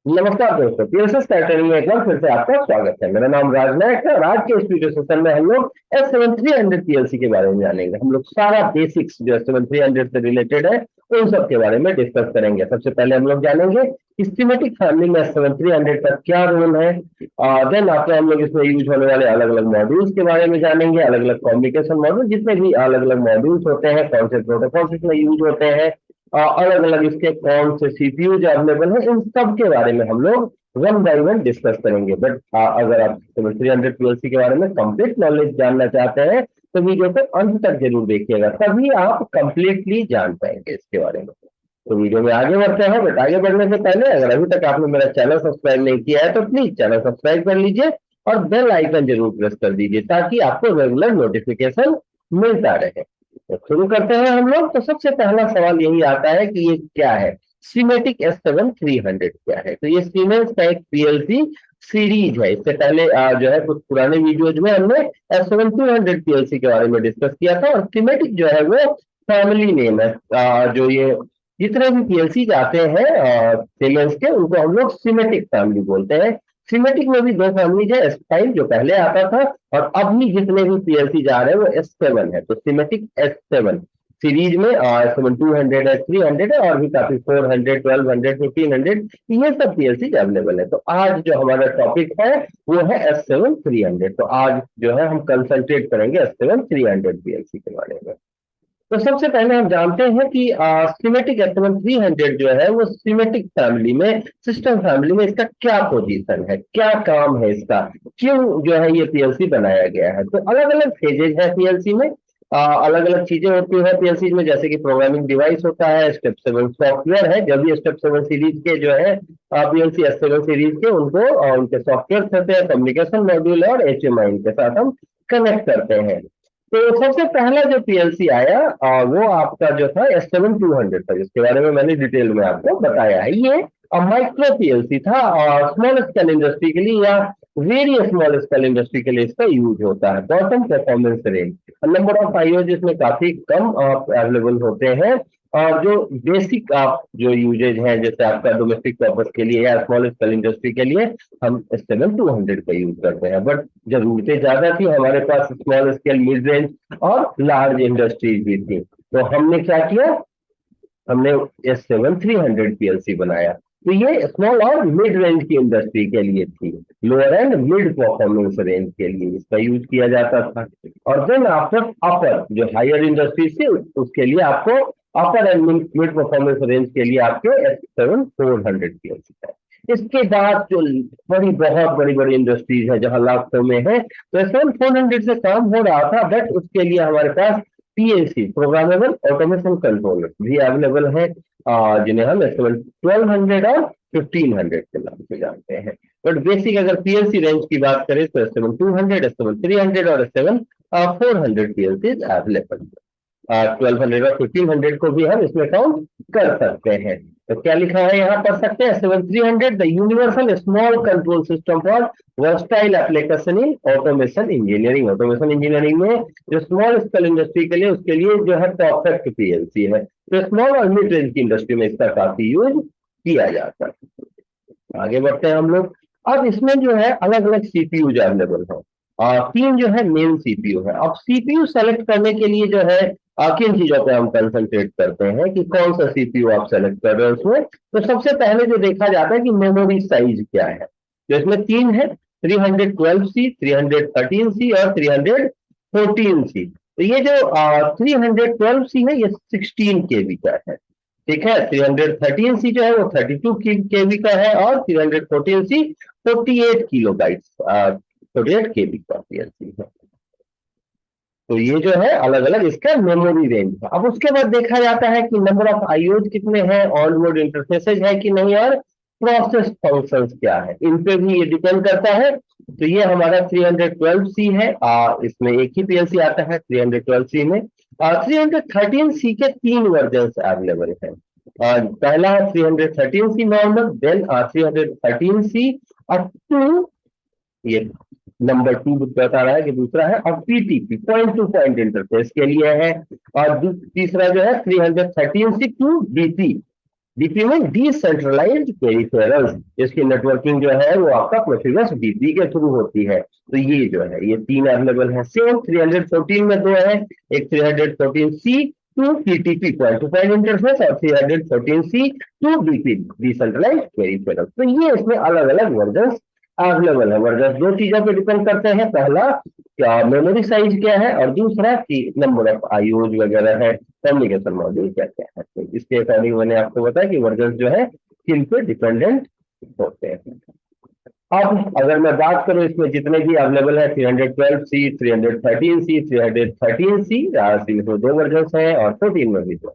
नमस्कार दोस्तों, PSS training में एक बार फिर से आपका स्वागत है। मेरा नाम राजनायक है और आज के इस वीडियो सेशन में हम लोग S7300 पीएलसी के बारे में जानेंगे। हम लोग सारा बेसिक्स जो S7300 से रिलेटेड है उन सब के बारे में डिस्कस करेंगे। सबसे पहले हम लोग जानेंगे कि स्कीमेटिक फैमिली में S7300 का क्या रोल है। देन आफ्टर हम लोग इसमें यूज होने वाले अलग अलग मॉड्यूल्स के बारे में जानेंगे, अलग अलग कम्युनिकेशन मॉड्यूल, जितने भी अलग अलग मॉड्यूल्स होते हैं, कौन से प्रोटोकॉल्स इसमें यूज होते हैं, अलग अलग इसके कौन से सीपीयू जो अवेलेबल है, इन सब के बारे में हम लोग वन बाय वन डिस्कस करेंगे। बट अगर आप 300 पीएलसी के बारे में कंप्लीट नॉलेज जानना चाहते हैं तो वीडियो को अंत तक जरूर देखिएगा, तभी आप कंप्लीटली जान पाएंगे इसके बारे में। तो वीडियो में आगे बढ़ते हैं। बट आगे बढ़ने से पहले अगर अभी तक आपने मेरा चैनल सब्सक्राइब नहीं किया है तो प्लीज चैनल सब्सक्राइब कर लीजिए और बेल आइकन जरूर प्रेस कर दीजिए ताकि आपको रेगुलर नोटिफिकेशन मिलता रहे। तो शुरू करते हैं हम लोग। तो सबसे पहला सवाल यही आता है कि ये क्या है, सीमेटिक S7300 क्या है। तो ये सीमेंस का एक पीएलसी सीरीज है। इससे पहले जो है कुछ पुराने वीडियोज में हमने S7200 पीएलसी के बारे में डिस्कस किया था। और सीमेटिक जो है वो फैमिली नेम है। जो ये जितने भी पीएलसी आते हैं सीमेंस के, उनको हम लोग सीमेटिक फैमिली बोलते हैं। सीमेटिक में भी दो फैमिलीज है, S5 जो पहले आता था और अब भी जितने भी पीएलसी जा रहे हैं वो S7 है। तो सीमेटिक S7 सीरीज में S7 200 है, 300 है और भी काफी 400, 1200, 1500 ये सब पीएलसी अवेलेबल है। तो आज जो हमारा टॉपिक है वो है S7300। तो आज जो है हम कंसंट्रेट करेंगे S7300 पीएलसी के बारे में। तो सबसे पहले हम जानते हैं कि सीमेटिक S7300 जो है वो सीमेटिक फैमिली में, सिस्टम फैमिली में इसका क्या पोजीशन है, क्या काम है इसका, क्यों जो है ये पीएलसी बनाया गया है। तो अलग अलग फेजेज है पीएलसी में, अलग अलग चीजें होती है पीएलसी में, जैसे कि प्रोग्रामिंग डिवाइस होता है, स्टेप 7 सॉफ्टवेयर है। जब भी स्टेप 7 सीरीज के जो है पीएलसी S7 सीरीज के उनको उनके सॉफ्टवेयर होते हैं, कम्युनिकेशन मॉड्यूल और HMI के साथ हम कनेक्ट करते हैं। तो सबसे पहला जो पीएलसी आया वो आपका जो था S7200 था, जिसके बारे में मैंने डिटेल में आपको बताया है। ये माइक्रो पीएलसी था और स्मॉल स्केल इंडस्ट्री के लिए या वेरी स्मॉल स्केल इंडस्ट्री के लिए इसका यूज होता है। Bottom performance range, number of IO जिसमें काफी कम अवेलेबल होते हैं। और जो बेसिक आप जो यूजेज हैं, जैसे आपका डोमेस्टिक पर्पज के लिए या स्मॉल स्केल इंडस्ट्री के लिए हम S7200 का यूज करते हैं। बट जरूरतें ज्यादा थी हमारे पास, स्मॉल स्केल, मिड रेंज और लार्ज इंडस्ट्रीज भी थी। तो हमने क्या किया, हमने S7300 पीएलसी बनाया। तो ये स्मॉल और मिड रेंज की इंडस्ट्री के लिए थी, lower and mid performance range के लिए इसका यूज किया जाता था। और देन आफ्टर अपर जो हायर इंडस्ट्री थी उसके लिए आपको अपर एंड मिड परफॉर्मेंस रेंज के लिए आपके S7400 पीएलसी है। इसके बाद जो बहुत बड़ी बड़ी इंडस्ट्रीज है जहां लाखों में है, तो S7400 से काम हो रहा था। बट उसके लिए हमारे पास पीएलसी, प्रोग्रामेबल ऑटोमेशन कंट्रोलर भी अवेलेबल है, जिन्हें हम S7 1200 और 1500 के नाम से जानते हैं। बट बेसिक अगर पीएलसी रेंज की बात करें तो S7200, S7300 और S7400 पीएलसी अवेलेबल है। 1200 और 1500 को भी हम इसमें काउंट कर सकते हैं। तो क्या लिखा है यहाँ पढ़ सकते हैं, 7300 the universal small control system for versatile application in automation engineering. Automation engineering में जो स्मॉल स्केल इंडस्ट्री के लिए, उसके लिए जो है परफेक्ट पीएलसी है। तो स्मॉल और मिड रेंज की इंडस्ट्री में इसका काफी यूज किया जाता है। आगे बढ़ते हैं हम लोग। अब इसमें जो है अलग अलग सीपीयू अवेलेबल है और तीन जो है मेन सीपीयू है। अब सीपीयू सेलेक्ट करने के लिए जो है किन चीजों पे हम कंसंट्रेट करते हैं कि कौन सा सीपीयू आप सेलेक्ट कर रहे हो उसमें। तो सबसे पहले जो देखा जाता है कि मेमोरी साइज क्या है। तो इसमें तीन है, 312C, 313C और 314C। तो ये जो 312C है ये 16 KB का है, ठीक है। 313C जो है वो 32 KB का है और 314C 48 KB, 48 KB का पीएलसी है। तो ये जो है अलग अलग इसका मेमोरी रेंज है। अब उसके बाद देखा जाता है कि नंबर ऑफ आईओज कितने हैं, ऑन बोर्ड इंटरफेसेज है कि नहीं, और प्रोसेस फंक्शंस क्या है, इन पे भी ये डिपेंड करता है। तो ये हमारा 312C है, इसमें एक ही पीएलसी आता है 312C में। 313C के तीन वर्जन अवेलेबल है। पहला 313C नॉर्मल, देन 313C और 2, ये नंबर 2 बता रहा है कि दूसरा है, और PTP point to point interface के लिए है। और तीसरा जो है 313C 2 डीपी, डीपी में डिसेंट्रलाइज्ड पेरिफेरल्स, इसकी नेटवर्किंग जो है वो आपका प्रोफिबस डीपी के थ्रू होती है। तो ये जो है ये 3 अवेलेबल है। सेम 314 में 2 है, एक 314C to PTP point to point interface और 314C to DP decentralised peripherals. तो ये इसमें अलग अलग वर्जन अवेलेबल है। वर्जन दो चीजों पे डिपेंड करते हैं, पहला क्या मेमोरी साइज क्या है और दूसरा कि नंबर ऑफ आईओज वगैरह है, कम्युनिकेशन मॉड्यूल क्या क्या है। तो इसके अकॉर्डिंग मैंने आपको बताया कि वर्जन जो है किन पे डिपेंडेंट होते हैं। अब अगर मैं बात करूं इसमें जितने भी अवेलेबल है 312C, 313C, 313C, सी में तो 2 वर्जन है और 14 में भी 2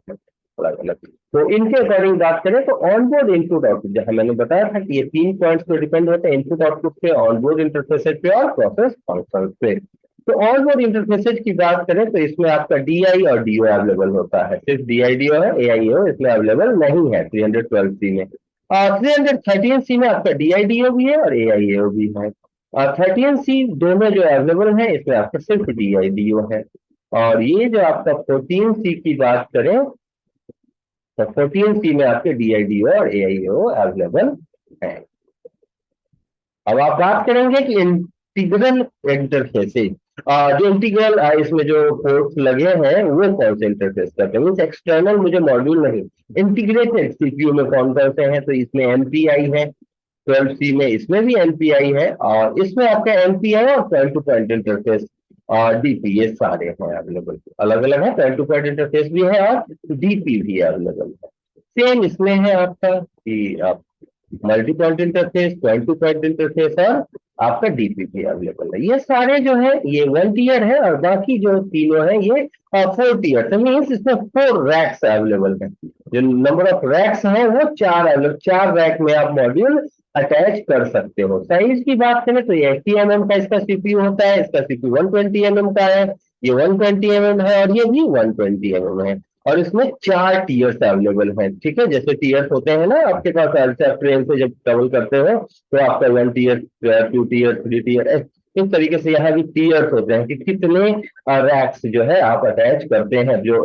अलग अलग। तो इनके अकॉर्डिंग बात करें तो ऑनबोर्ड इनपुट आउटपुट, जहां मैंने बताया था कि ये 3 पॉइंट्स पे डिपेंड होते हैं, इनपुट आउटपुट पे, ऑनबोर्ड इंटरफेसेज पे और प्रोसेस फंक्शन पे। तो ऑनबोर्ड इंटरफेसेज की बात करें तो इसमें आपका डीआई और डीओ अवेलेबल होता है, सिर्फ डीआईडीओ है, एआईओ इसमें अवेलेबल नहीं है 312C में। 313C में आपका डीआईडीओ भी है और एआईओ भी है। 13C दोनों जो अवेलेबल है इसमें आपका सिर्फ डीआईडीओ है। और ये जो आपका 14C की बात करें तो 14C में आपके डीआईडीओ और एआईओ अवेलेबल है। अब आप बात करेंगे कि इंटीग्रल इंटरफेसेज, जो इंटीग्रल इसमें जो पोर्ट्स लगे हैं वो कौन से इंटरफेस करते हैं, मीन्स एक्सटर्नल मुझे मॉड्यूल नहीं, इंटीग्रेटेड सीपीयू में कौन कौन से हैं। तो इसमें एमपीआई है 12C में, इसमें भी एमपीआई है और इसमें आपका एमपीआई और पॉइंट टू पॉइंट इंटरफेस और डीपी ये सारे हैं अवेलेबल, अलग अलग है, पॉइंट टू पॉइंट इंटरफेस भी है और डीपी भी अवेलेबल है। सेम इसमें है आपका कि आप multi point interface, point to point interface और आपका डीपीपी अवेलेबल है। ये सारे जो है ये 1 टीयर है और बाकी जो तीनों है ये 4 टीयर, मीन्स इसमें 4 रैक्स अवेलेबल है। जो नंबर ऑफ रैक्स है वो 4 अवेलेबल, 4 रैक में आप मॉड्यूल अटैच कर सकते हो। साइज की बात करें तो ये 80 mm का इसका सीपीयू होता है, इसका सीपीयू 120 mm का है, ये 120 mm है और ये भी 120 mm है। और इसमें 4 टीयर्स अवेलेबल हैं, ठीक है, जैसे टीयर्स होते हैं ना आपके पास, आप ट्रेन से जब ट्रेवल करते हो तो आपका 1 टीयर, 2 टीयर, 3 टीयर, इस तरीके से यहाँ भी टीयर्स होते हैं कि कितने रैक्स जो है आप अटैच करते हैं, जो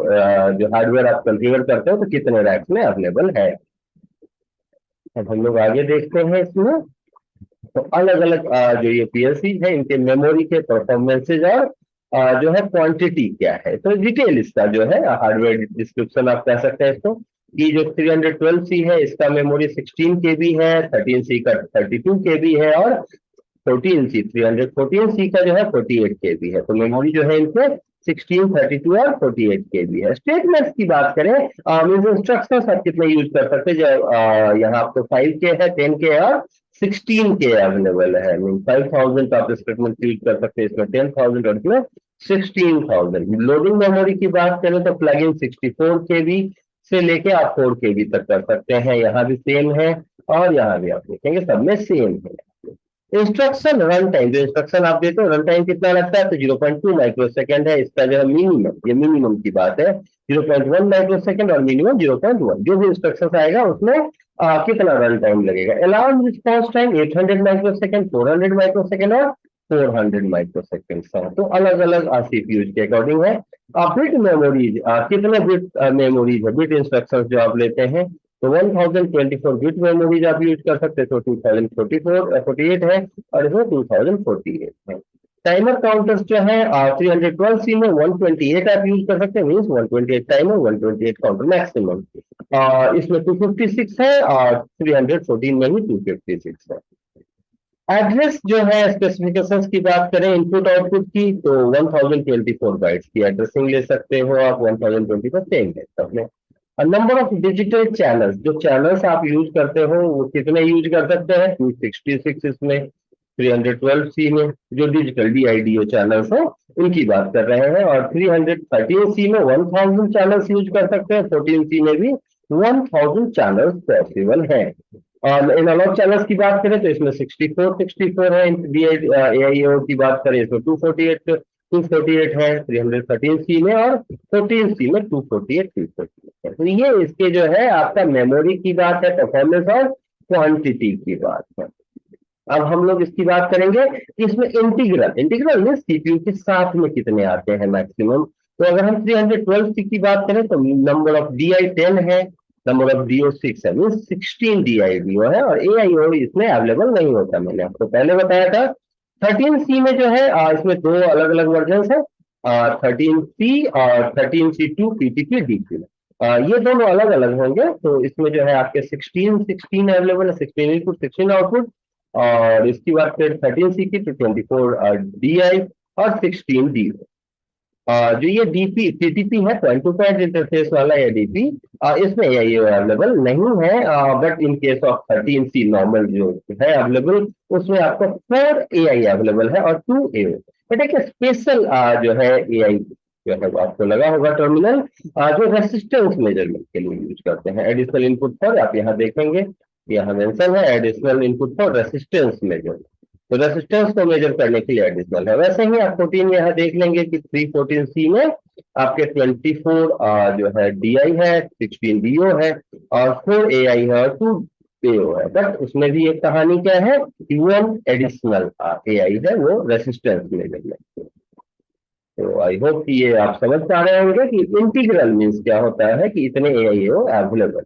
हार्डवेयर आप कॉन्फ़िगर करते हो तो कितने रैक्स में अवेलेबल है। अब हम लोग आगे देखते हैं इसमें तो अलग अलग जो ये पीएलसी है इनके मेमोरी के परफॉर्मेंसेज और जो है क्वांटिटी क्या है। तो डिटेल इसका जो है हार्डवेयर डिस्क्रिप्शन आप कह सकते हैं इसको कि जो 312C है इसका मेमोरी 16 केबी है, 13C का 32 केबी है और 314C का जो है 48 केबी है। तो मेमोरी जो है इनके 16, 32 और 48 केबी है। स्टेटमेंट्स की बात करें मीन्स इंस्ट्रक्शंस आप कितने यूज कर सकते हैं, जो यहाँ आपको 5K है, 10K है और 16K अवेलेबल है। मीन 5000 का आप स्टेटमेंट यूज कर सकते हैं, इसमें 10,000 और इसमें 16,000। लोडिंग मेमोरी की बात करें तो प्लग इन 64 केबी से लेके आप 4 केबी तक कर सकते हैं, यहाँ भी सेम है और यहाँ भी आप देखेंगे सब में सेम है। इंस्ट्रक्शन रन टाइम, जो इंस्ट्रक्शन आप देते हो रन टाइम कितना लगता है तो 0.2 माइक्रो सेकेंड है इसका जो है मिनिमम, ये मिनिमम की बात है, 0.1 माइक्रो सेकेंड और मिनिमम 0.1। जो भी इंस्ट्रक्शन आएगा उसमें कितना रन टाइम लगेगा। Alarm response time 800 micro second, 400 micro second और 400 माइक्रो सेकेंड। तो अलग अलग सीपीयू के अकॉर्डिंग है। बिट मेमोरीज, कितने बिट मेमोरीज है, बिट इंस्ट्रक्शन जो आप लेते हैं तो 1024 बिट मेमोरीज आप यूज कर सकते हैं, तो 2048 है और इसमें 2048 है। टाइमर काउंटर्स जो है 312C में 128 आप यूज कर सकते हैं, मीन्स 128 टाइमर, 128 काउंटर मैक्सिमम। इसमें 256 है और 314 में भी 256 है। एड्रेस जो है स्पेसिफिकेशंस की बात करें इनपुट आउटपुट की तो 1024 बाइट्स की एड्रेसिंग ले सकते हो आप, 1020 पर सेम है सब में। नंबर ऑफ डिजिटल चैनल्स, जो चैनल्स आप यूज करते हो वो कितने यूज कर सकते हैं, 266 इसमें, 312C में जो डिजिटल डीआईडीओ चैनल्स हैं उनकी बात कर रहे हैं और 313C में 1000 चैनल्स यूज कर सकते हैं, 14C में भी 1000 चैनल्स पॉसिबल है। और इन अलग चैनल्स की बात करें तो इसमें 64 है, एआईओ की बात करें इसमें 248 है 313C में और 14C में 248 है। तो ये इसके जो है आपका मेमोरी की बात है, परफॉर्मेंस और क्वांटिटी की बात है। अब हम लोग इसकी बात करेंगे कि इसमें इंटीग्रल में सीपीयू के साथ में कितने आते हैं मैक्सिमम। तो अगर हम 312C की बात करें तो नंबर ऑफ DI 10 है, नंबर ऑफ डीओ 6 है, मीन 16 DIDO है, और AIO इसमें अवेलेबल नहीं होता। मैंने आपको पहले बताया था। 13C में जो है इसमें दो अलग अलग वर्जन है, 13C और 13C2 PTP DP। ये दोनों अलग अलग होंगे। तो इसमें जो है आपके 16 अवेलेबल है, 16 इनपुट 16 आउटपुट। और इसकी बात करें 13C की तो 24 DI और 16 डी। जो ये डीपी टीटीपी है, पॉइंट टू पॉइंट इंटरफेस वाला ये डीपी, इसमें ये अवेलेबल नहीं है। But in case of 13C normal जो है अवेलेबल, उसमें आपको 4 AI अवेलेबल है और 2 AO। बट एक स्पेशल जो है AI जो है वो आपको लगा होगा टर्मिनल, जो रेसिस्टेंस मेजरमेंट के लिए यूज करते हैं। एडिशनल इनपुट फॉर, आप यहाँ देखेंगे यहाँ मेंशन है additional input for resistance measurement. तो रेसिस्टेंस को मेजर करने के लिए एडिशनल है। वैसे ही आप 14 यहाँ देख लेंगे कि 314C में आपके 24 जो है DI है, 16 DO है और 4 AI है और 2 AO है। बट उसमें भी एक कहानी क्या है, 1 एडिशनल AI है, वो रेसिस्टेंस मेजरमेंट। तो आई होप कि ये आप समझ पा रहे होंगे कि इंटीग्रल मीन्स क्या होता है, कि इतने AIO अवेलेबल।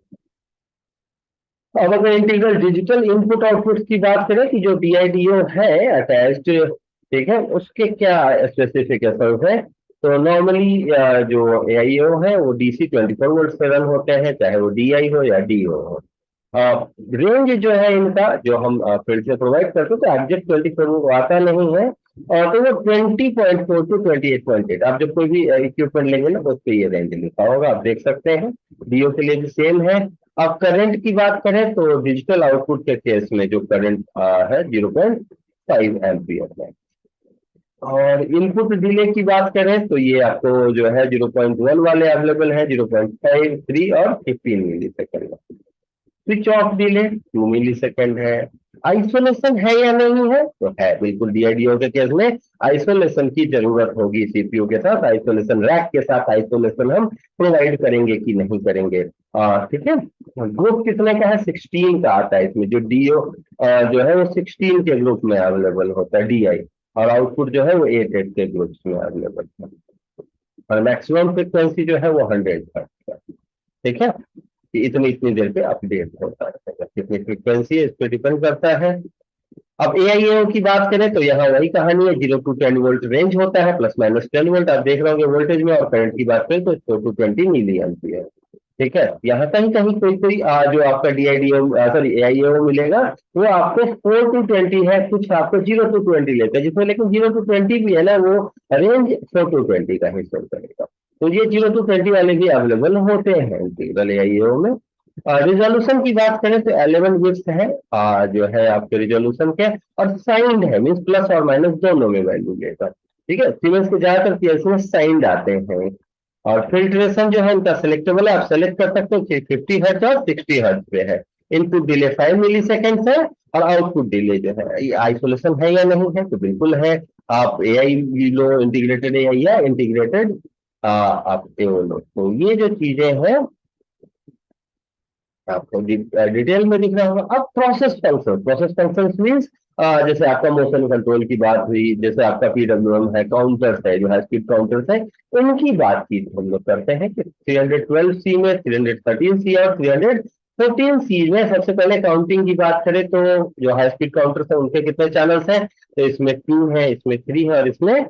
अब अगर इंटीग्रल डिजिटल इनपुट आउटपुट की बात करें कि जो DIDO है अटैच्ड, ठीक है, उसके क्या स्पेसिफिकेशन है। तो नॉर्मली जो AIO है वो DC 24 वोल्ट से रन होते हैं, चाहे वो DI हो या DO हो। रेंज जो है इनका जो हम फील्ड से प्रोवाइड करते हैं, तो एग्जैक्ट 24 वो आता नहीं है। और तो वो 20.4 टू 28.8, आप जब कोई भी इक्विपमेंट लेंगे ना तो उस पर ये रेंज लिखा होगा, आप देख सकते हैं। DO के लिए भी सेम है। अब करंट की बात करें तो डिजिटल आउटपुट के केस में जो करंट है 0.5 एम्पियर है। और इनपुट डिले की बात करें तो ये आपको जो है 0.1 वाले अवेलेबल है, 0.5, 3 और 15 मिली सेकेंड। स्विच ऑफ डिले 2 मिली सेकेंड है। आइसोलेशन है या नहीं है, तो है बिल्कुल। DIDO के केस में आइसोलेशन की जरूरत होगी, सीपीयू के साथ आइसोलेशन, रैक के साथ आइसोलेशन हम प्रोवाइड करेंगे कि नहीं करेंगे। ठीक है। ग्रुप कितने का है, 16 का आता है इसमें। जो DO जो है वो 16 के ग्रुप में अवेलेबल होता है DI, और आउटपुट जो है वो 8 के ग्रुप में अवेलेबल है। और मैक्सिमम फ्रिक्वेंसी जो है वो 100 है। ठीक है, कि इतनी देर पे अपडेट होता है, कितनी फ्रिक्वेंसी है इस पर डिपेंड करता है। अब AIO की बात करें तो यहाँ वही कहानी है, 0 टू 10 वोल्ट रेंज होता है, प्लस माइनस 10 वोल्ट आप देख रहे होंगे वोल्टेज में। और करंट की बात करें तो 4 टू 20 मिली एम्पियर। ठीक है, यहाँ कहीं कहीं कोई कोई जो आपका DIDO सॉरी AIO मिलेगा वो आपको 4 टू 20 है, कुछ आपको 0 टू 20 लेते हैं, जिसमें लेकिन 0 टू 20 भी है ना, वो रेंज 4 टू 20 का ही शो करेगा। तो ये 0 टू 20 वाले भी अवेलेबल होते हैं इंटीग्रल AIO में। रिजोल्यूशन की बात करें तो 11 बिट्स है जो है आपके रिजोल्यूशन के, और साइंड है, मीन्स प्लस और माइनस दोनों में वैल्यू लेगा। ठीक है, सीमेंस के ज्यादातर केस में साइंड आते हैं। और फिल्ट्रेशन जो है इनका सिलेक्टेबल है, आप सेलेक्ट कर सकते हो कि 50 हर्ट्ज और 60 हर्ट्ज पे है। इनपुट डिले 5 मिली सेकेंड है, और आउटपुट डिले जो है, ये आइसोलेशन है या नहीं है, तो बिल्कुल है। आप AI लो, इंटीग्रेटेड AI या इंटीग्रेटेड आप AO लो, तो ये जो चीजें हैं आपको डिटेल में दिख रहा होगा। अब प्रोसेस फंक्शन मीन्स जैसे आपका मोशन कंट्रोल की बात हुई, जैसे आपका PWM है, काउंटर्स है, जो है स्पीड काउंटर्स है, उनकी बातचीत हम लोग करते हैं कि 312C में, 313C और 314C में। सबसे पहले काउंटिंग की बात करें तो जो हाई स्पीड काउंटर्स है उनके कितने चैनल्स हैं, तो इसमें 2 है, इसमें 3 है और इसमें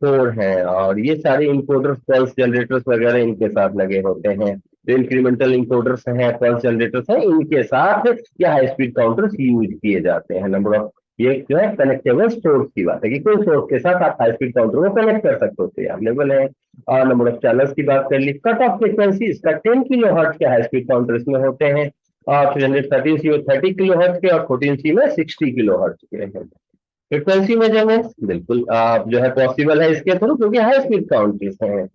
4 है। और ये सारे इंकोडर्स, पल्स जनरेटर्स वगैरह इनके साथ लगे होते हैं। जो इंक्रीमेंटल इंकोडर्स हैं, पल्स जनरेटर्स हैं, इनके साथ या हाई स्पीड काउंटर्स यूज किए जाते हैं। नंबर ऑफ, ये जो है कनेक्टेबल सोर्स की बात है कि कोई सोर्स के साथ आप हाई स्पीड काउंटर को कनेक्ट कर सकते हो, तो अवेलेबल है। और नंबर ऑफ चैनल्स की बात कर ली। कट ऑफ फ्रिक्वेंसी इसका 10 किलो हर्ट्ज के हाई स्पीड काउंटर्स में होते हैं, और 313C में 30 किलो हर्ट्ज के, और 14C में 60 किलो हर्ट्ज के हैं। फ्रिक्वेंसी मेजरमेंट बिल्कुल जो है पॉसिबल है इसके थ्रू, क्योंकि हाई स्पीड काउंटर्स हैं।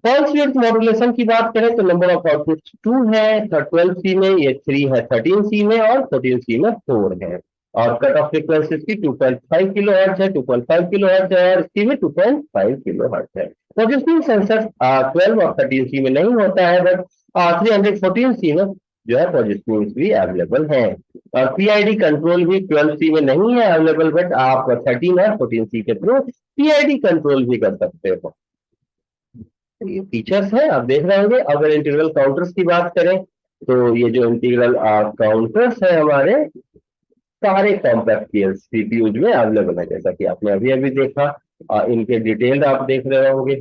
पल्स विड्थ मॉड्यूलेशन की बात करें तो नंबर ऑफ आउटपुट्स 2 है 12C में, ये 3 है 13C में, और 14C में 4 है। और कट ऑफ फ्रीक्वेंसीज की 2.5 किलो हर्ट्ज है, 2.5 किलो हर्ट्ज है, और इसकी भी 2.5 किलो हर्ट्ज है। पोजिशनिंग सेंसर 12 और 13C में नहीं होता है, बट 314C में जो है पोजिशनिंग भी अवेलेबल है। और PID कंट्रोल भी 12C में नहीं है अवेलेबल, बट आप 13 और 14C के थ्रू PID कंट्रोल भी कर सकते हो। ये फीचर्स है, आप देख रहे होंगे। अगर इंटीग्रल काउंटर्स की बात करें तो ये जो इंटीग्रल काउंटर्स है हमारे सारे कॉम्प्लेक्स सीपीयूज में अवेलेबल है, जैसा कि आपने अभी अभी देखा। इनके डिटेल आप देख रहे होंगे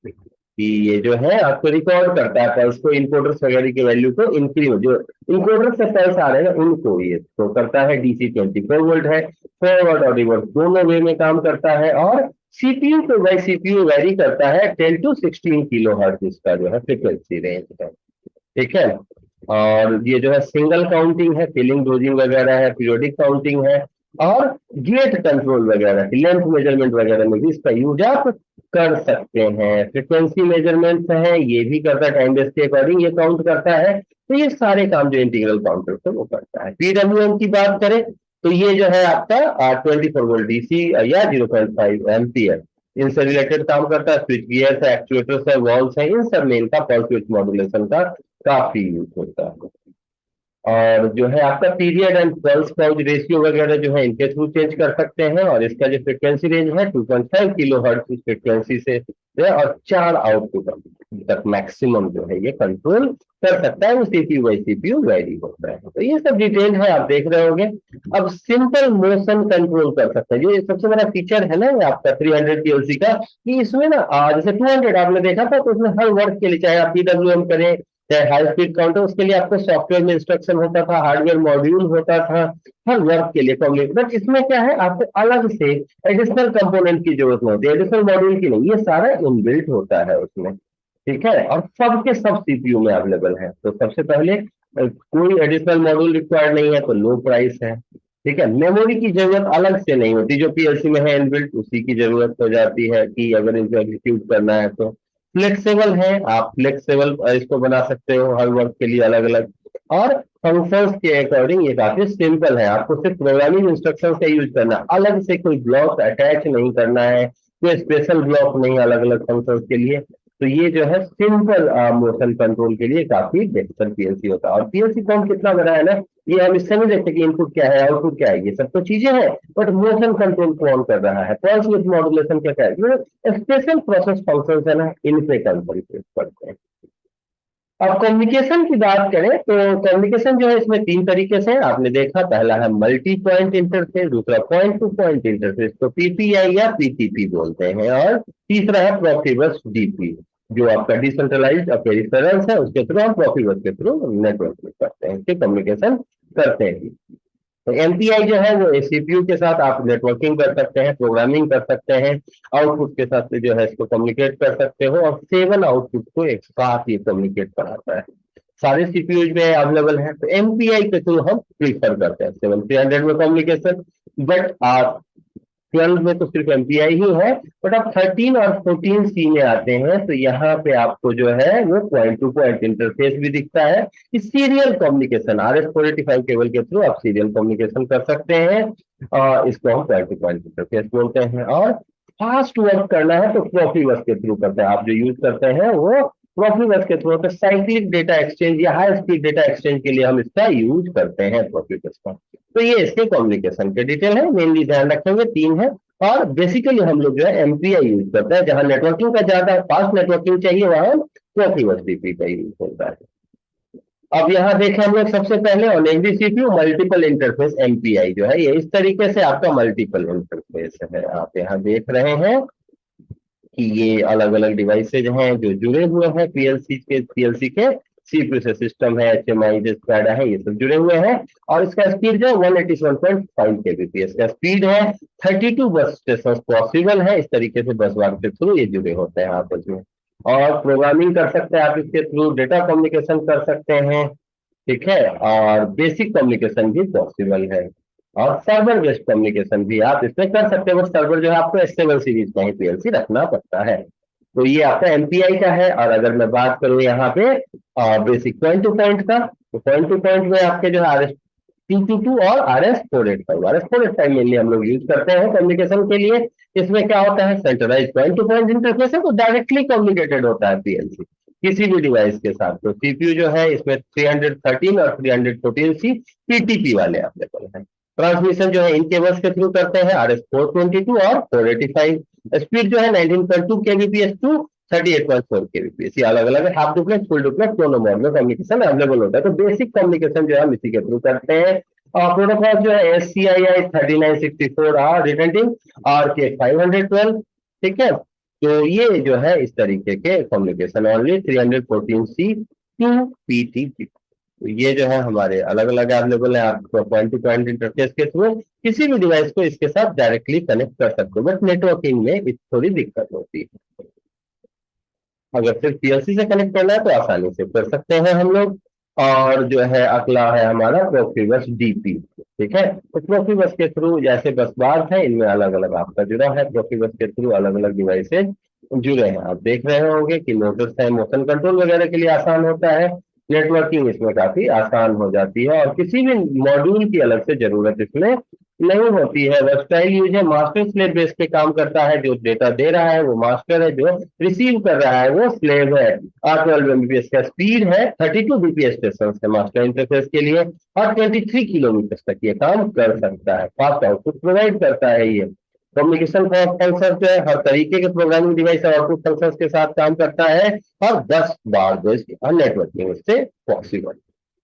कि ये जो है आपको रिकॉर्ड करता है पल्स को, इनकोडर्स वगैरह की वैल्यू को इंक्रीमेंट, जो इनकोडर से पल्स आ रहे हैं उनको ये तो करता है। डीसी 24 वोल्ट है, फॉरवर्ड और रिवर्स दोनों वे में काम करता है। और सीपीयू तो बाई सीपीयू वेरी करता है 10 to 16 किलो हर्ट्ज इसका जो है फ्रिक्वेंसी रेंज है, ठीक है। और ये जो है सिंगल काउंटिंग है, फिलिंग डोजिंग वगैरह है, पीरियोडिक काउंटिंग है, और गेट कंट्रोल वगैरह लेंथ मेजरमेंट वगैरह में भी इसका यूज आप कर सकते हैं। फ्रिक्वेंसी मेजरमेंट है ये भी करता है, टाइम बेस के अकॉर्डिंग ये काउंट करता है। तो ये सारे काम जो इंटीग्रल काउंटर से वो करता है। पीडब्ल्यूएम की बात करें तो ये जो है आपका 24 वोल्ट डीसी या 0.5 एम्पियर इनसे रिलेटेड काम करता है। स्विच गियर्स है, एक्चुएटर्स है, वॉल्स है, इन सब में इनका पल्स विड्थ मॉड्यूलेशन का काफी यूज होता है। और जो है आपका period and pulse pouch ratio वगैरह जो है इनके थ्रू चेंज कर सकते हैं। और इसका जो फ्रिक्वेंसी रेंज है 2.5 किलो हर्ट्ज इस फ्रिक्वेंसी से है, और 4 आउटपुट तक मैक्सिमम जो है ये कंट्रोल कर सकता है। वो सीपीयू बाई सीपीयू वेरी होता है। तो ये सब डिटेल है आप देख रहे होंगे। अब सिंपल मोशन कंट्रोल कर सकते हैं, जो ये सबसे बड़ा फीचर है ना ये आपका 300 पीएलसी का, कि इसमें ना जैसे 200 आपने देखा था तो उसमें हर वर्ड के लिए चाहे आप पीडब्ल्यूएम करें चाहे हाई स्पीड काउंटर, उसके लिए आपको सॉफ्टवेयर में इंस्ट्रक्शन होता था, हार्डवेयर मॉड्यूल होता था हर वर्क के लिए कॉम्प्लीट। बट इसमें क्या है, आपको अलग से एडिशनल कंपोनेंट की जरूरत नहीं होती, एडिशनल मॉड्यूल की नहीं, ये सारा इनबिल्ट होता है उसमें, ठीक है। और सबके सब सीपीयू में अवेलेबल है। तो सबसे पहले कोई एडिशनल मॉड्यूल रिक्वायर्ड नहीं है तो लो प्राइस है, ठीक है। मेमोरी की जरूरत अलग से नहीं होती, जो पीएलसी में है इनबिल्ट उसी की जरूरत हो जाती है कि अगर इनको एग्जीक्यूट करना है तो। फ्लेक्सिबल है, आप फ्लेक्सिबल इसको बना सकते हो हर वर्क के लिए अलग अलग। और फंक्शंस के अकॉर्डिंग ये काफी सिंपल है, आपको सिर्फ प्रोग्रामिंग इंस्ट्रक्शन का यूज करना, अलग से कोई ब्लॉक अटैच नहीं करना है, कोई स्पेशल ब्लॉक नहीं अलग अलग फंक्शंस के लिए। तो ये जो है सिंपल मोशन कंट्रोल के लिए काफी बेहतर पीएलसी होता है। और पीएलसी कौन कितना बड़ा है ना, ये हम इससे नहीं देखते कि इनपुट क्या है आउटपुट क्या है, ये सब तो चीजें हैं, बट मोशन कंट्रोल कौन कर रहा है, पल्स विड्थ मॉड्यूलेशन क्या है, स्पेशल प्रोसेस फंक्शन है ना, इन पे कंसंट्रेट करते हैं। अब कम्युनिकेशन की बात करें तो कम्युनिकेशन जो है इसमें 3 तरीके से है, आपने देखा। पहला है मल्टी पॉइंट इंटरफेस, दूसरा पॉइंट टू पॉइंट इंटरफेस तो पीपीआई या पीटीपी बोलते हैं, और तीसरा है प्रोफिबस डीपी, जो आपका डिसेंट्रलाइज्ड पेरिफेरल्स है, उसके थ्रू हम प्रोफिबस के थ्रू नेटवर्क में करते हैं, कम्युनिकेशन करते हैं। तो एमपीआई जो है वो सीपीयू के साथ आप नेटवर्किंग कर सकते हैं, प्रोग्रामिंग कर सकते हैं, आउटपुट के साथ जो है इसको कम्युनिकेट कर सकते हो, और 7 आउटपुट को एक साथ ये कम्युनिकेट कराता है। सारे सीपीयू में अवेलेबल है। तो एमपीआई के थ्रू हम प्रीफर करते हैं 7300 में कम्युनिकेशन। बट आप 12 में तो सिर्फ एमपीआई ही है, बट आप 13 और 14 सी में आते हैं तो यहाँ पे आपको जो है वो पॉइंट टू पॉइंट इंटरफेस भी दिखता है। इस सीरियल कम्युनिकेशन RS-485 केबल के थ्रू आप सीरियल कम्युनिकेशन कर सकते हैं, और इसको हम पॉइंट टू पॉइंट इंटरफेस बोलते हैं। और फास्ट वर्क करना है तो प्रोफिबस के थ्रू करते हैं, आप जो यूज करते हैं वो प्रोफिबस के थ्रू होता है। साइक्लिक डेटा एक्सचेंज या हाई स्पीड डेटा एक्सचेंज के लिए हम इसका यूज करते हैं प्रोफिबस का। तो ये इसके कम्युनिकेशन के डिटेल है, मेनली ध्यान रखेंगे 3 है। और बेसिकली हम लोग जो है एमपीआई यूज करते हैं, जहां नेटवर्किंग का ज्यादा फास्ट नेटवर्किंग चाहिए वहां प्रोफिबस डीपी का यूज होता है। अब यहाँ देखें हम लोग सबसे पहले on every CPU multiple interface MPI जो है ये इस तरीके से आपका मल्टीपल इंटरफेस है। आप यहाँ देख रहे हैं कि ये अलग अलग डिवाइसेज हैं जो जुड़े हुए हैं पीएलसी के सीपीयू से, सिस्टम है, एचएमआई स्काडा है, ये सब जुड़े हुए हैं। और इसका स्पीड जो है 187.5 केबीपीएस का स्पीड है। 32 बस स्टेशन पॉसिबल है, इस तरीके से बस बार के थ्रू ये जुड़े होते हैं आपस में। और प्रोग्रामिंग कर सकते हैं आप इसके थ्रू, डेटा कम्युनिकेशन कर सकते हैं, ठीक है। और बेसिक कम्युनिकेशन भी पॉसिबल है, और सर्वर बेस्ड कम्युनिकेशन भी आप इसमें कर सकते हैं। बस सर्वर जो है आपको S7 सीरीज का ही पीएलसी रखना पड़ता है। तो ये आपका एमपीआई का है। और अगर मैं बात करूं यहाँ पे बेसिक पॉइंट टू पॉइंट का, तो पॉइंट टू पॉइंट में आपके जो है RS-222 और RS-485 मेनली हम लोग यूज करते हैं कम्युनिकेशन के लिए। इसमें क्या होता है, centralize point to point interface है, तो डायरेक्टली कम्युनिकेटेड होता है पीएलसी किसी भी डिवाइस के साथ। तो सीपीयू जो है इसमें 313 और 314 सी पीटीपी वाले अवेलेबल हैं। ट्रांसमिशन जो है इन केबल्स के थ्रू करते हैं, RS-422 और 485। स्पीड जो है 19.2 kbps टू 38.4 kbps। ये अलग अलग है, हाफ डुप्लेक्स फुल डुप्लेक्स दोनों मोड में कम्युनिकेशन अवेलेबल होता है। तो बेसिक कम्युनिकेशन जो है हम इसी के थ्रू करते हैं। और प्रोटोकॉल जो है SCII 3964 R return team RK 512, ठीक है। तो ये जो है इस तरीके के कम्युनिकेशन ओनली 314C 2PTP। तो ये जो है हमारे अलग अलग अवेलेबल है, आपको पॉइंट टू पॉइंट इंटरफेस के थ्रू किसी भी डिवाइस को इसके साथ डायरेक्टली कनेक्ट कर सकते हो, बट नेटवर्किंग में थोड़ी दिक्कत होती है। अगर सिर्फ पीएलसी से कनेक्ट करना है तो आसानी से कर सकते हैं हम लोग। और जो है अगला है हमारा प्रोफिबस डीपी, ठीक है। तो प्रोफिबस के थ्रू जैसे बस बार है, इनमें अलग अलग आपका जुड़ा है, प्रोफिबस के थ्रू अलग अलग डिवाइसेज जुड़े हैं। आप देख रहे होंगे कि मोटर्स है, मोशन कंट्रोल वगैरह के लिए आसान होता है, नेटवर्किंग इसमें काफी आसान हो जाती है, और किसी भी मॉड्यूल की अलग से जरूरत इसमें नहीं होती है। वर्सटाइल यूज है, मास्टर स्लेव बेस पे काम करता है, जो डेटा दे रहा है वो मास्टर है, जो रिसीव कर रहा है वो स्लेव है। 12 Mbps का स्पीड है, 32 bps स्टेशन है मास्टर इंटरफेस के लिए, और 23 किलोमीटर तक ये काम कर सकता है, फास्ट आउटपुट प्रोवाइड करता है ये। कम्युनिकेशन फंक्शन जो है हर तरीके के प्रोग्रामिंग डिवाइस और आउटपुट फंक्शन के साथ काम करता है, और 10 बार बेस्ड नेटवर्किंग इससे पॉसिबल।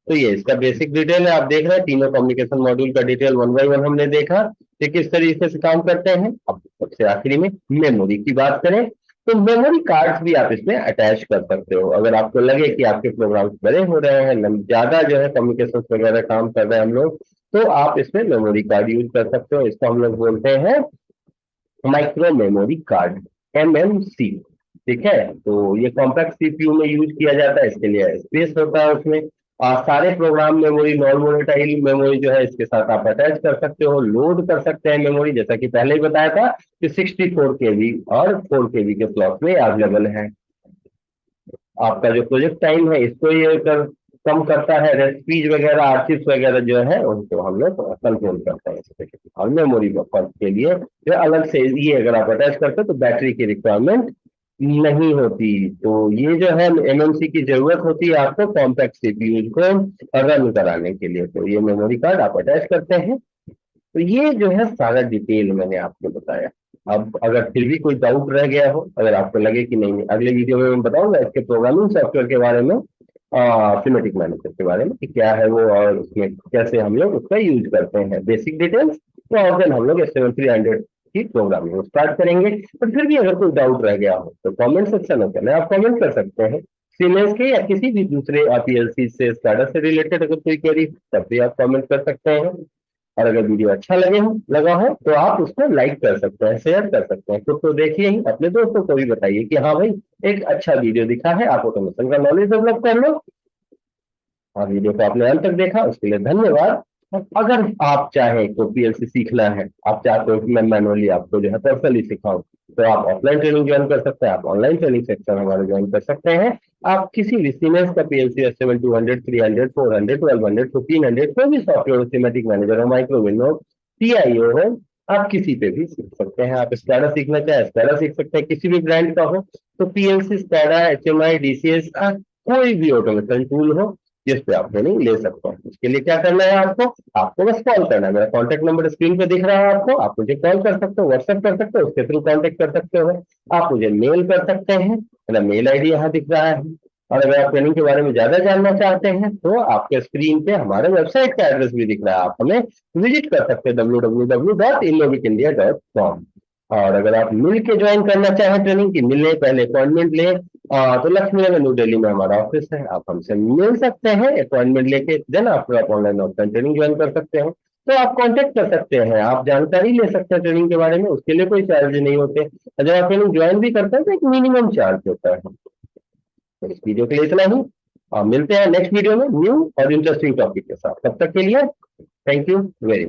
तो ये इसका बेसिक डिटेल है, आप देख रहे हैं तीनों कम्युनिकेशन मॉड्यूल का डिटेल वन बाय वन हमने देखा कि किस तरीके से काम करते हैं। अब सबसे आखिरी में मेमोरी की बात करें, तो मेमोरी कार्ड्स भी आप इसमें अटैच कर सकते हो। अगर आपको लगे कि आपके प्रोग्राम्स बड़े हो रहे हैं, ज्यादा जो है कम्युनिकेशन वगैरह काम कर रहे हैं हम लोग, तो आप इसमें मेमोरी कार्ड यूज कर सकते हो। इसको हम लोग बोलते हैं माइक्रो मेमोरी कार्ड, MMC, ठीक है। तो ये कॉम्पैक्ट सीपीयू में यूज किया जाता है, इसके लिए स्पेस होता है उसमें, और सारे program memory non volatile memory जो है इसके साथ आप अटैच कर सकते हो, लोड कर सकते हैं मेमोरी, जैसा कि पहले ही बताया था कि 64 केबी और 4 केबी के स्लॉट में अवेलेबल है। आपका जो प्रोजेक्ट टाइम है इसको ये कम करता है, रेसिपीज वगैरह आर्चिव्स वगैरह जो है उनको हम लोग कंट्रोल करते हैं इससे। और मेमोरी बफर के लिए जो अलग से ये अगर आप अटैच करते हो तो बैटरी की रिक्वायरमेंट नहीं होती। तो ये जो है MMC की जरूरत होती है आपको कॉम्पैक्ट सीपीयू को रन कराने के लिए, तो ये मेमोरी कार्ड आप अटैच करते हैं। तो ये जो है सारा डिटेल मैंने आपको बताया। अब अगर फिर भी कोई डाउट रह गया हो, अगर आपको लगे कि नहीं, अगले वीडियो में मैं बताऊंगा इसके प्रोग्रामिंग सॉफ्टवेयर के बारे में, सिमेटिक मैनेजर के बारे में कि क्या है वो और उसमें कैसे हम लोग उसका यूज करते हैं, बेसिक डिटेल्स। तो और देन हम लोग S7300 की प्रोग्रामिंग स्टार्ट करेंगे। पर फिर भी अगर कोई डाउट रह गया हो तो कमेंट सेक्शन में आप कमेंट कर सकते हैं, सीमेंस के या किसी भी दूसरे PLC से स्टार्टर से रिलेटेड अगर कोई क्वेरी, तब भी आप कमेंट कर सकते हैं। और अगर वीडियो अच्छा लगा हो तो आप उसको लाइक कर सकते हैं, शेयर कर सकते हैं, खुद तो देखिए ही, अपने दोस्तों को भी बताइए कि हाँ भाई एक अच्छा वीडियो दिखा है, आप ऑटोमेशन का नॉलेज डेवलप कर लो। और वीडियो को आपने अंत तक देखा उसके लिए धन्यवाद। अगर आप चाहें तो PLC सीखना है, आप चाहते हो कि मैं मैनुअली आपको जो है पर्सनली सिखाऊं, तो आप ऑफलाइन ट्रेनिंग ज्वाइन कर सकते हैं, आप ऑनलाइन ट्रेनिंग सेक्शन हमारे ज्वाइन कर सकते हैं। आप किसी भी सीमेंस का PLC S7200 300 400 1200 1500 कोई भी सॉफ्टवेयर सिमेटिक मैनेजर हो, माइक्रोविनो, TIO हो, आप किसी पे भी सीख सकते हैं। आप स्कैडा सीखना चाहे स्कैडा सीख सकते हैं, किसी भी ब्रांड का हो तो PLC स्कैडा HMI DCS का कोई भी ऑटोमेशन टूल हो जिस पे आप ट्रेनिंग ले सकते हैं। इसके लिए क्या करना है आपको, आपको बस कॉल करना है। मेरा कॉन्टैक्ट नंबर स्क्रीन पे दिख रहा है आपको, आप मुझे कॉल कर सकते हो, व्हाट्सएप कर सकते हो, उसके थ्रू कॉन्टेक्ट कर सकते हो, आप मुझे मेल कर सकते हैं, मेरा मेल ID यहाँ दिख रहा है। और अगर आप ट्रेनिंग के बारे में ज्यादा जानना चाहते हैं तो आपके स्क्रीन पे हमारे वेबसाइट का एड्रेस भी दिख रहा है, आप हमें विजिट कर सकते हैं www.innovicindia.com। और अगर आप मिल के ज्वाइन करना चाहें ट्रेनिंग की, मिलने पहले अपॉइंटमेंट ले, तो लक्ष्मी नगर न्यू दिल्ली में हमारा ऑफिस है, आप हमसे मिल सकते हैं अपॉइंटमेंट लेके, देन आप ऑनलाइन ऑफलाइन ट्रेनिंग ज्वाइन कर सकते हैं। तो आप कांटेक्ट कर सकते हैं, आप जानकारी ले सकते हैं ट्रेनिंग के बारे में, उसके लिए कोई चार्ज नहीं होते। जब आप ट्रेनिंग ज्वाइन भी करते हैं तो एक मिनिमम चार्ज होता है। तो इस वीडियो के लिए इतना ही, मिलते हैं नेक्स्ट वीडियो में न्यू और इंटरेस्टिंग टॉपिक के साथ। तब तक के लिए थैंक यू वेरी मच।